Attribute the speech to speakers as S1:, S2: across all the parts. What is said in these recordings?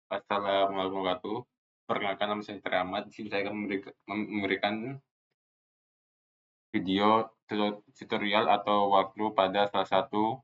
S1: Assalamualaikum warahmatullahi wabarakatuh. Perkenalkan nama saya Teramat. Di sini saya akan memberikan video tutorial atau walkthrough pada salah satu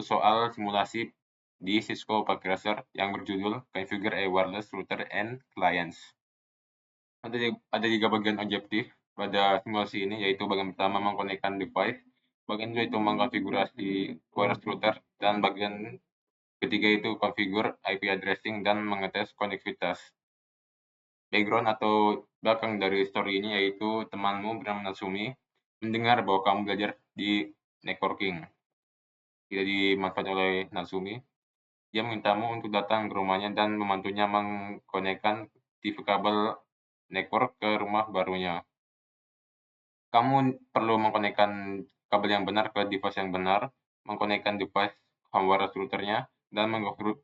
S1: soal simulasi di Cisco Packtracer yang berjudul Configure a Wireless Router and Clients. Ada 3 bagian objektif pada simulasi ini, yaitu bagian pertama mengkonekkan device, bagian kedua itu mengkonfigurasi wireless router, dan bagian ketiga itu configure IP addressing dan mengetes konektivitas. Background atau belakang dari story ini yaitu temanmu bernama Natsumi mendengar bahwa kamu belajar di networking. Tidak dimanfaatkan oleh Natsumi. Dia memintamu untuk datang ke rumahnya dan membantunya mengkonekkan TV kabel network ke rumah barunya. Kamu perlu mengkonekkan kabel yang benar ke device yang benar, mengkonekkan device home wireless routernya, dan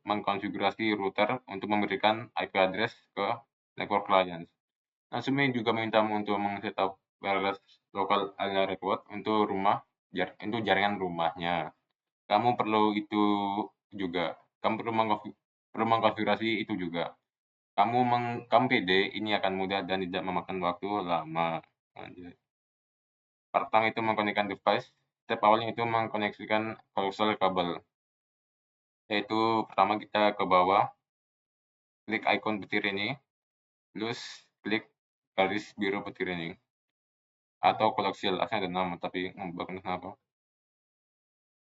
S1: mengkonfigurasi router untuk memberikan IP address ke network client. Natsumi juga memintamu untuk men-setup wireless local area network untuk jaringan rumahnya. Kamu perlu itu juga. Kamu perlu mengkonfigurasi itu juga. Kamu pede ini akan mudah dan tidak memakan waktu lama. Lanjut. Pertama itu mengkonekkan device. Step awalnya itu mengkoneksikan coaxial kabel. Yaitu pertama kita ke bawah, klik ikon petir ini, terus klik garis biru petir ini. Atau koaksial, aslinya ada nama tapi nggak kenapa.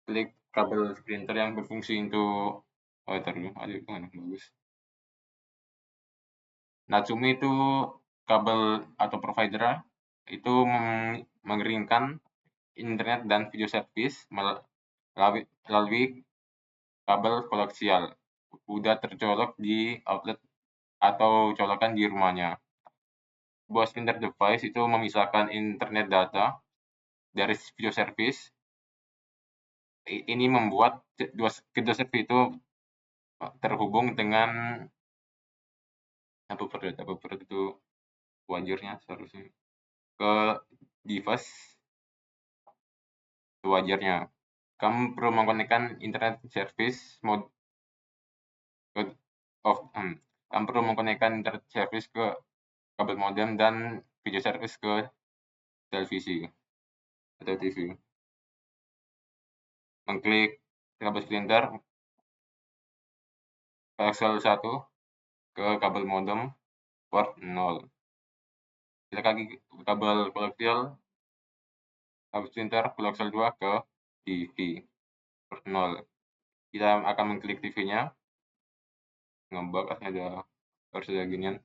S1: Klik kabel printer yang berfungsi untuk bagus. Natsumi itu kabel atau provider itu mengeringkan internet dan video service melalui kabel koaksial. Udah tercolok di outlet atau colokan di rumahnya. Buat printer device itu memisahkan internet data dari video service. Ini membuat kedua service itu terhubung dengan buffer itu wajarnya seharusnya ke device sewajarnya. Kamu perlu mengkonekkan internet service kamu perlu mengkonekkan internet service ke kabel modem dan video service ke televisi atau TV. Mengklik kabel printer Pixel 1 ke kabel modem port 0. Klik lagi kabel koaksial printer koaksial 2 ke TV port 0. Kita akan mengklik TV-nya. Ngebug harus ada ginian.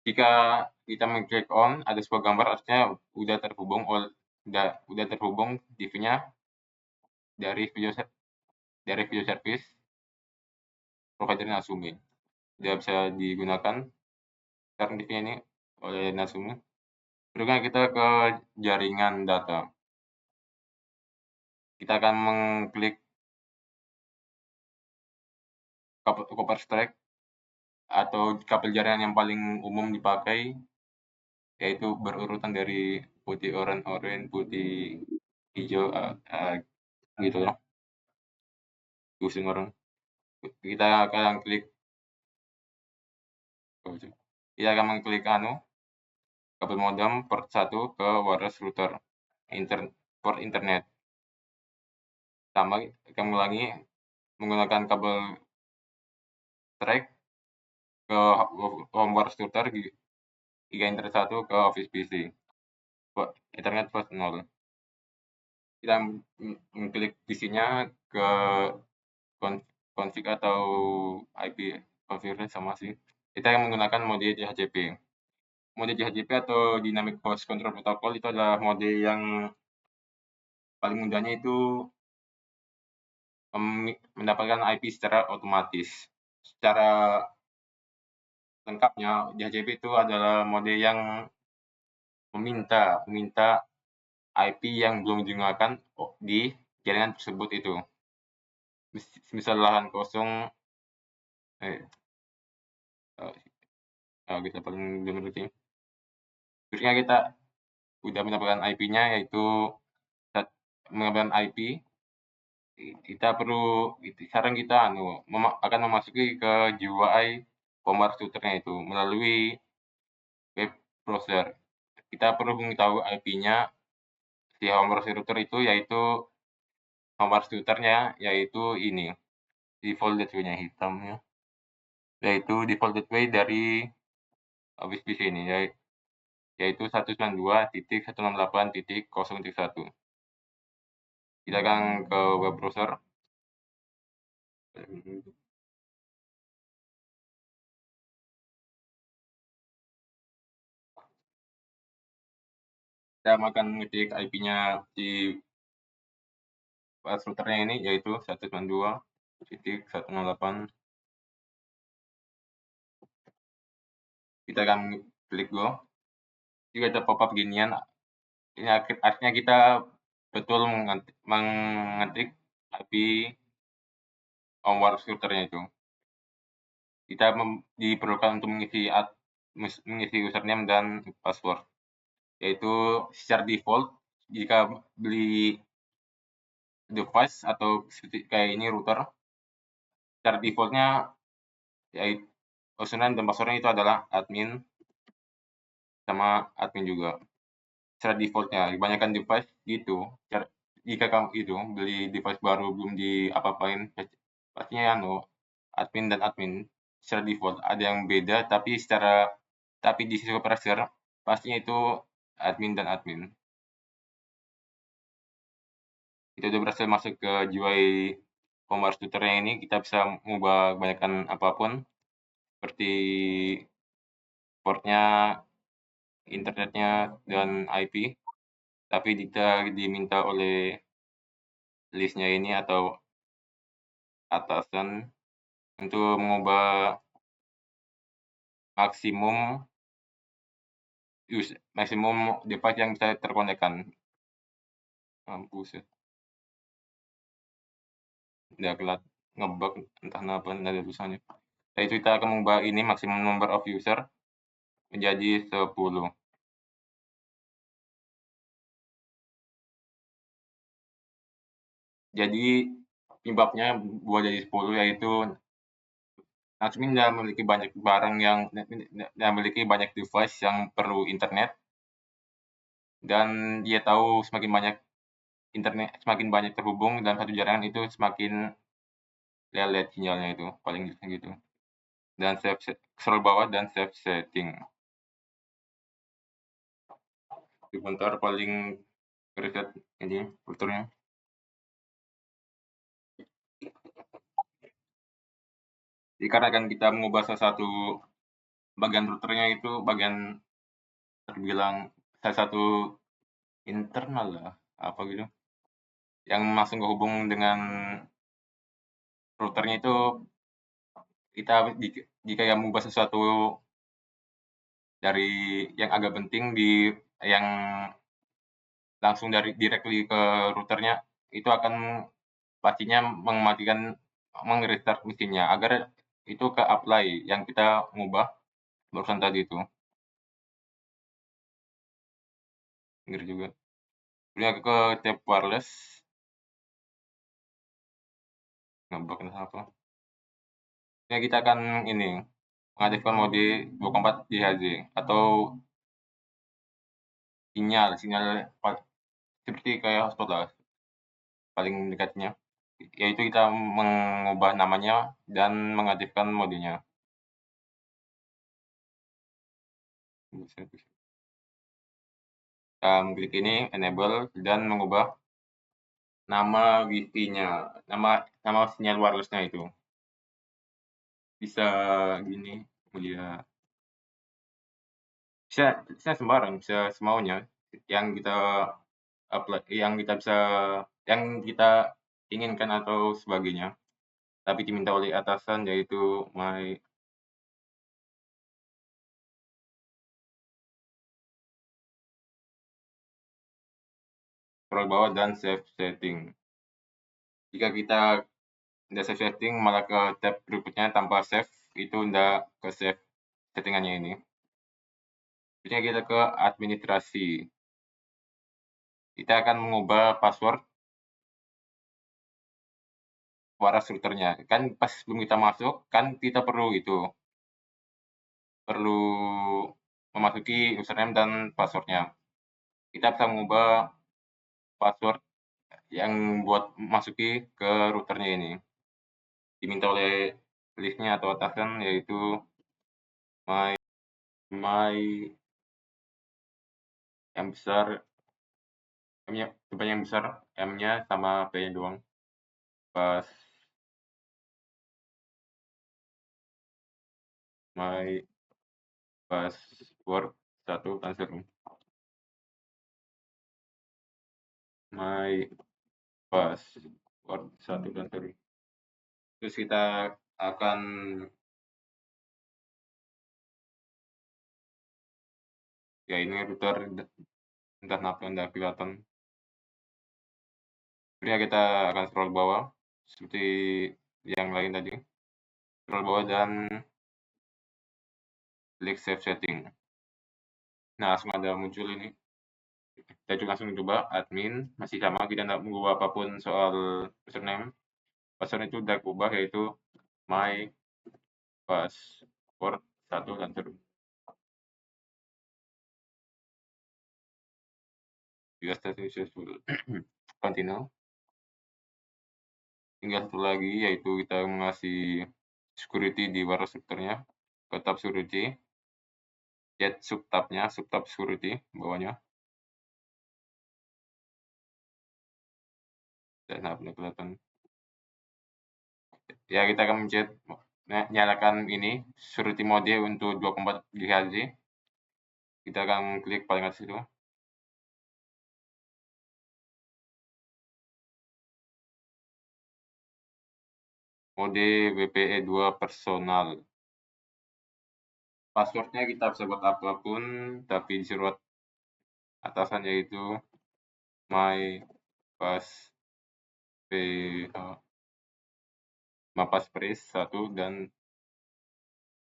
S1: Jika kita mengklik on, ada sebuah gambar artinya udah terhubung TV-nya dari video service provider Natsumi. Sudah bisa digunakan sekarang TV ini oleh Natsumi. Berikutnya kita ke jaringan data. Kita akan mengklik copper strike atau kabel jaringan yang paling umum dipakai, yaitu berurutan dari putih oranye, putih hijau, gitu loh. Pusing orang. Kita akan mengklik kabel modem port 1 ke wireless router port internet. Kami ulangi menggunakan kabel track ke home wireless router Giga internet 1 ke office PC. Internet port 0. Kita mengklik PC-nya ke config atau IP configure sama sih. Kita yang menggunakan mode DHCP. Mode DHCP atau Dynamic Host Control Protocol itu adalah mode yang paling mudahnya itu mendapatkan IP secara otomatis. Secara lengkapnya, DHCP itu adalah mode yang meminta IP yang belum digunakan di jaringan tersebut itu. Misal lahan kosong, kita paling belum ngerti. Terusnya kita udah mendapatkan IP-nya, yaitu mendapatkan IP kita perlu sekarang kita akan memasuki ke GUI Commerce Router-nya itu melalui web browser. Kita perlu mengetahui IP-nya si Commerce Router itu yaitu Commerce Router-nya yaitu ini default gateway-nya hitamnya yaitu default gateway dari habis di sini yaitu 192.168.0.1. Kita akan ke web browser. Kita akan ngetik IP-nya di routernya ini yaitu 192.168. Kita akan klik go. Jika ada pop-up ginian, ini artinya kita betul mengetik IP Commerce routernya itu. Kita diperlukan untuk mengisi username dan password. Yaitu secara default jika beli device atau seperti kayak ini router, secara defaultnya yaitu username dan passwordnya itu adalah admin sama admin juga. Secara defaultnya kebanyakan device gitu. Jika kamu itu beli device baru belum diapa-apain, pastinya admin dan admin secara default ada yang beda tapi di sisi supervisor pastinya itu admin dan admin. Kita udah berhasil masuk ke GUI Commerce Router-nya ini, kita bisa mengubah kebanyakan apapun seperti portnya, internetnya, dan IP. Tapi kita diminta oleh listnya ini atau atasan untuk mengubah maksimum device yang bisa terkonekkan. Mampus ya. Udah kelat ngebug entah kenapa nggak ada tulisannya. Nah, itu kita akan mengubah ini maksimum number of user menjadi 10. Jadi penyebabnya buat jadi 10 yaitu admin dan memiliki banyak barang yang memiliki banyak device yang perlu internet dan dia tahu semakin banyak terhubung dan satu jaringan itu semakin lelet sinyalnya itu paling gitu. Dan scroll bawah dan save setting. Sebentar paling reset ini filternya. Jadi karena kan kita mengubah salah satu bagian routernya itu bagian terbilang salah satu internal lah apa gitu yang langsung kehubung dengan routernya itu kita jika yang mengubah sesuatu dari yang agak penting yang langsung directly ke routernya itu akan pastinya meng-restart mesinnya agar itu ke apply yang kita ngubah barusan tadi itu. Ngeri juga. Kemudian ke tab wireless. Ngebug apa. Ya kita akan ini mengaktifkan mode 24 GHz atau sinyal seperti kayak hotspot lah paling dekatnya. Yaitu kita mengubah namanya dan mengaktifkan modenya. Kita klik ini enable dan mengubah nama wifi-nya, nama sinyal wireless-nya itu. Bisa gini, kemudian bisa sembarang, bisa semaunya yang kita apply, yang kita inginkan atau sebagainya. Tapi diminta oleh atasan yaitu scroll bawah dan save setting. Jika kita udah save setting malah ke tab berikutnya tanpa save itu udah ke save settingannya ini. Jadi kita ke administrasi. Kita akan mengubah password wireless routernya. Kan pas sebelum kita masuk, kan kita perlu memasuki username dan passwordnya. Kita bisa mengubah password yang buat masuki ke routernya ini. Diminta oleh listnya atau atasan, yaitu my yang besar, M-nya coba yang besar, M-nya sama P-nya doang. Pas my password 1 langsung my password 1 langsung. Terus kita akan ya ini router entah kenapa enggak kelihatan. Kemudian kita akan scroll bawah seperti yang lain tadi. Scroll bawah dan klik save setting. Nah, langsung ada muncul ini. Kita langsung coba admin, masih sama, kita tidak mengubah apapun soal username. Password itu udah ubah, yaitu my password 1 dan terus. Jika successful, continue. Tinggal satu lagi, yaitu kita mengasih security di wireless routernya ke tab security, get subtabnya, subtab security bawahnya. Dan benar kelihatan. Ya, kita akan mencet nyalakan ini security mode untuk 24 GHz. Kita akan klik paling atas itu. Mode WPE2 personal. Passwordnya kita bisa buat apapun, tapi disuruh atasan yaitu my pass passphrase 1 dan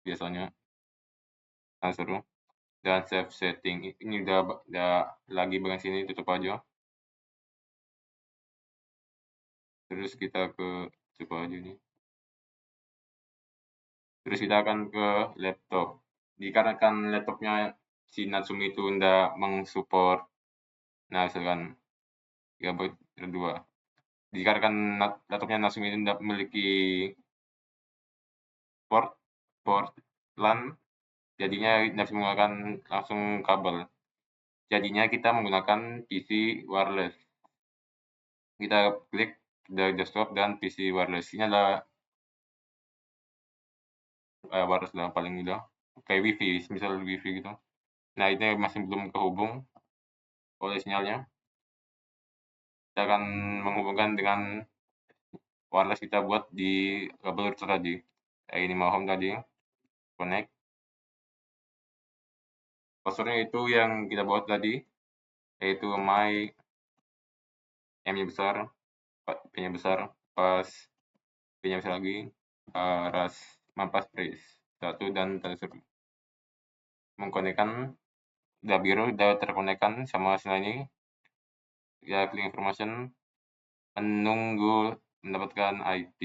S1: biasanya langsung dan save setting. Ini udah lagi bagian sini, tutup aja. Terus kita ke coba aja nih. Terus kita akan ke laptop. Dikarenakan laptopnya si Natsumi itu tidak mensupport, nah misalkan gigabyte 2. Dikarenakan laptopnya Natsumi itu tidak memiliki port LAN, jadinya tidak bisa menggunakan langsung kabel. Jadinya kita menggunakan PC wireless. Kita klik dari desktop dan PC wireless. Ini adalah wireless yang paling mudah. Kayak WiFi, misal WiFi gitu. Nah, ini masih belum kehubung oleh sinyalnya. Kita akan menghubungkan dengan wireless kita buat di kabel router tadi. Ini mau home tadi. Connect. Passwordnya itu yang kita buat tadi, yaitu my M-nya besar, P-nya besar, pas P-nya besar lagi, ras mampas phrase 1 dan tersebut. Mengkonekkan udah biru, udah terkonekkan sama sinyal ini. Ya, klik information, menunggu mendapatkan IP.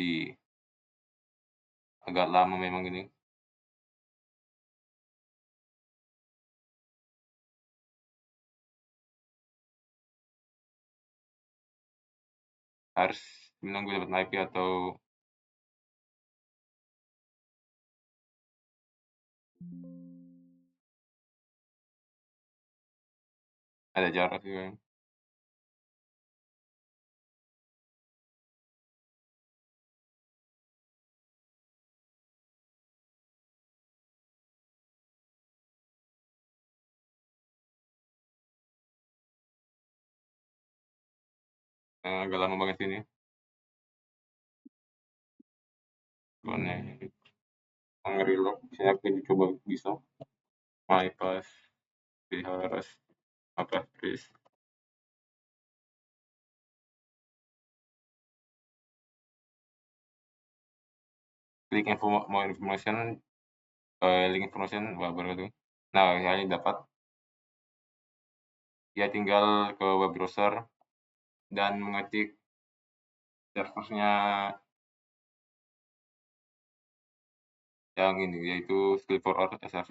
S1: Agak lama memang ini. Harus menunggu dapat IP atau ada jarak juga. Agak lama banget ini. Connect. Nge-reload, saya coba bisa. My pass, harus apa please. Klik info more information, link information, wah baru tuh. Nah, ini dapat. Ya tinggal ke web browser dan mengetik servernya yang ini, yaitu Skill for All SAV.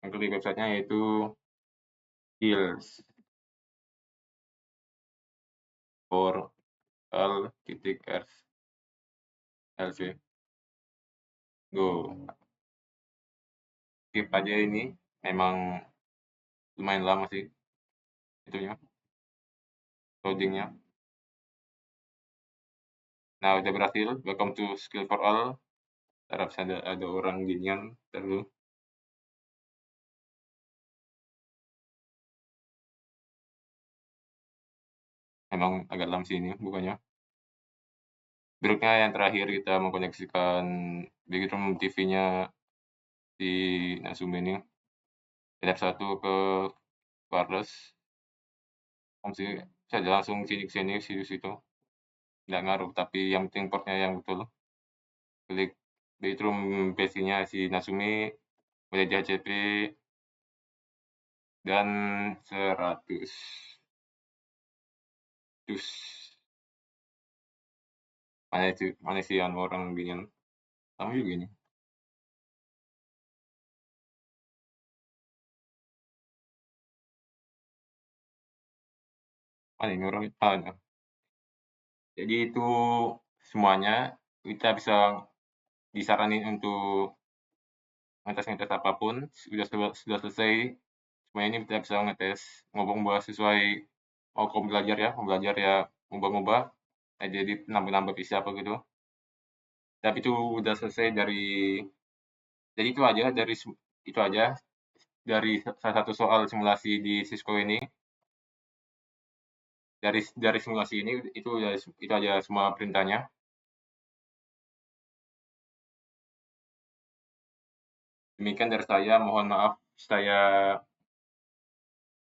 S1: Yang klik websitenya yaitu skills for all LC. Go. Skip aja ini, memang lumayan lama sih itunya, loadingnya. Nah, udah berhasil. Welcome to Skill for All. Harap ada orang ginian dulu. Emang agak lama sih ini bukannya. Berikutnya yang terakhir kita mengkoneksikan background TV-nya di Nasum ini. Step 1 ke wireless. Sih saja langsung sini situ. Nggak ngaruh, tapi yang penting portnya yang betul. Klik bedroom PC-nya si Nasumi, boleh di HCP dan 100. Dus mana sih yang orang ginian? Sama juga ini. Mana ini orang? Nah. Jadi itu semuanya kita bisa disaranin untuk ngetes-ngetes apapun. Sudah selesai semuanya ini kita bisa ngetes ngomong sesuai mau kamu belajar ya ngubah-ngubah jadi nambah-nambah bisa apa gitu. Tapi itu udah selesai jadi itu aja dari salah satu soal simulasi di Cisco ini. Dari simulasi ini itu aja semua perintahnya. Demikian dari saya, mohon maaf saya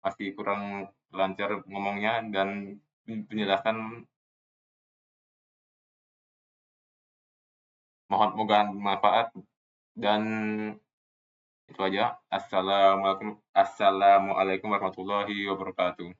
S1: masih kurang lancar ngomongnya dan penjelasan mohon moga bermanfaat dan itu aja. Assalamualaikum warahmatullahi wabarakatuh.